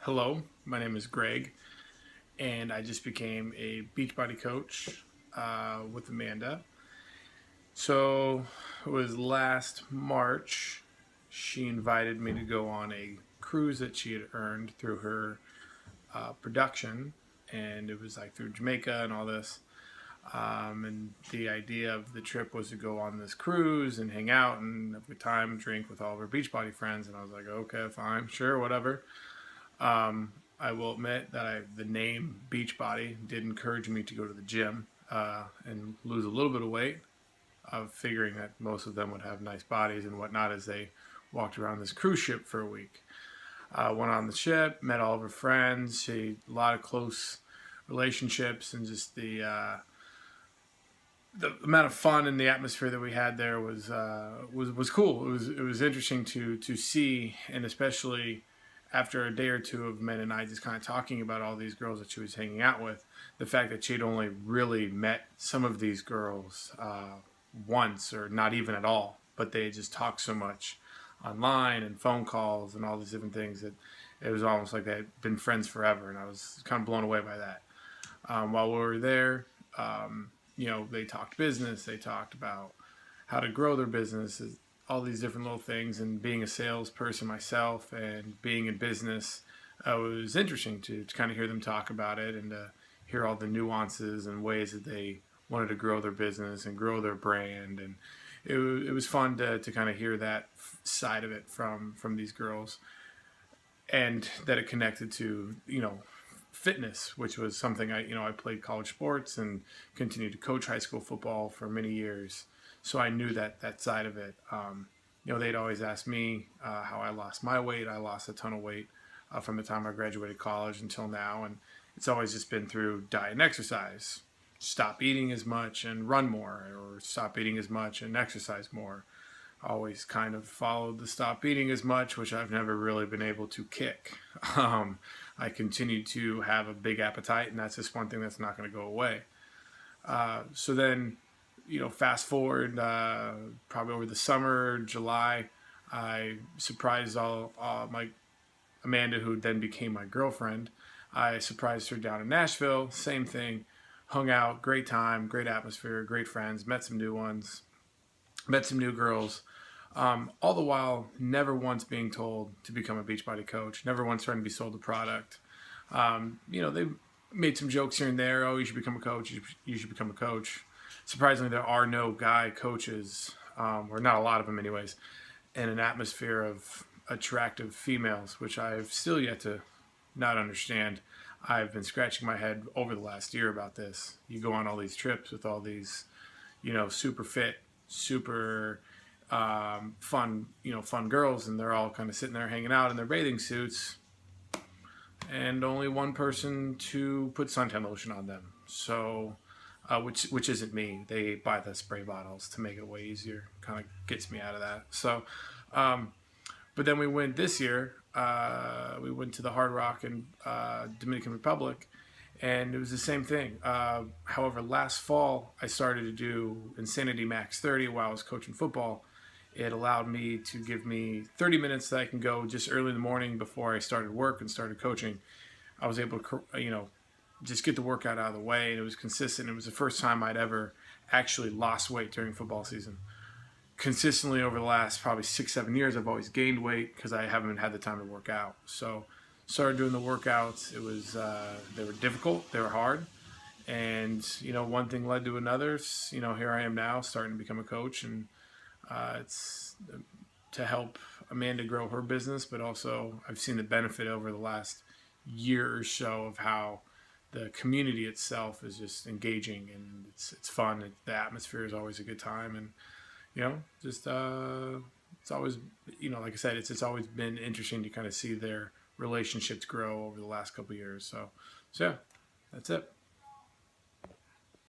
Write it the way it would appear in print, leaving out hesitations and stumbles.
Hello, my name is Greg, and I just became a Beachbody coach with Amanda. So it was last March. She invited me to go on a cruise that she had earned through her production, and it was like through Jamaica and all this. And the idea of the trip was to go on this cruise and hang out and have a good time, drink with all of her Beachbody friends. And I was like, okay, fine, sure, whatever. I will admit that the name Beachbody did encourage me to go to the gym and lose a little bit of weight, figuring that most of them would have nice bodies and whatnot as they walked around this cruise ship for a week. Went on the ship, met all of her friends, she a lot of close relationships, and just the amount of fun and the atmosphere that we had there was cool. It was interesting to see, and especially after a day or two of Men and I just kind of talking about all these girls that she was hanging out with, the fact that she'd only really met some of these girls once or not even at all, but they just talked so much online and phone calls and all these different things that it was almost like they had been friends forever, and I was kind of blown away by that. While we were there, they talked business, they talked about how to grow their business, all these different little things, and being a salesperson myself and being in business, it was interesting to kind of hear them talk about it and hear all the nuances and ways that they wanted to grow their business and grow their brand. And it was fun to kind of hear that side of it from these girls, and that it connected to, fitness, which was something I played college sports and continued to coach high school football for many years. So I knew that side of it. They'd always ask me how I lost my weight. I lost a ton of weight from the time I graduated college until now. And it's always just been through diet and exercise. Stop eating as much and run more, or stop eating as much and exercise more. Always kind of followed the stop eating as much, which I've never really been able to kick. I continue to have a big appetite, and that's just one thing that's not going to go away. So then, fast forward, probably over the summer, July, I surprised all my Amanda, who then became my girlfriend. I surprised her down in Nashville. Same thing. Hung out, great time, great atmosphere, great friends, met some new ones, met some new girls. All the while, never once being told to become a Beachbody coach, never once trying to be sold a product. They made some jokes here and there. Oh, you should become a coach. You should become a coach. Surprisingly, there are no guy coaches, or not a lot of them anyways, in an atmosphere of attractive females, which I've still yet to not understand. I've been scratching my head over the last year about this. You go on all these trips with all these, super fit, super fun girls, and they're all kind of sitting there hanging out in their bathing suits, and only one person to put suntan lotion on them. So, which isn't me. They buy the spray bottles to make it way easier. Kind of gets me out of that. So, but then we went this year. We went to the Hard Rock in Dominican Republic, and it was the same thing. However, last fall I started to do Insanity Max 30 while I was coaching football. It allowed me to give me 30 minutes that I can go just early in the morning before I started work and started coaching. I was able to, just get the workout out of the way, and it was consistent. It was the first time I'd ever actually lost weight during football season. Consistently over the last probably 6-7 years, I've always gained weight because I haven't had the time to work out. So started doing the workouts. It was they were difficult, they were hard, and one thing led to another. Here I am now, starting to become a coach, and it's to help Amanda grow her business, but also I've seen the benefit over the last year or so of how the community itself is just engaging, and it's fun. The atmosphere is always a good time, and it's always, like I said, it's always been interesting to kind of see their relationships grow over the last couple of years. So yeah, that's it.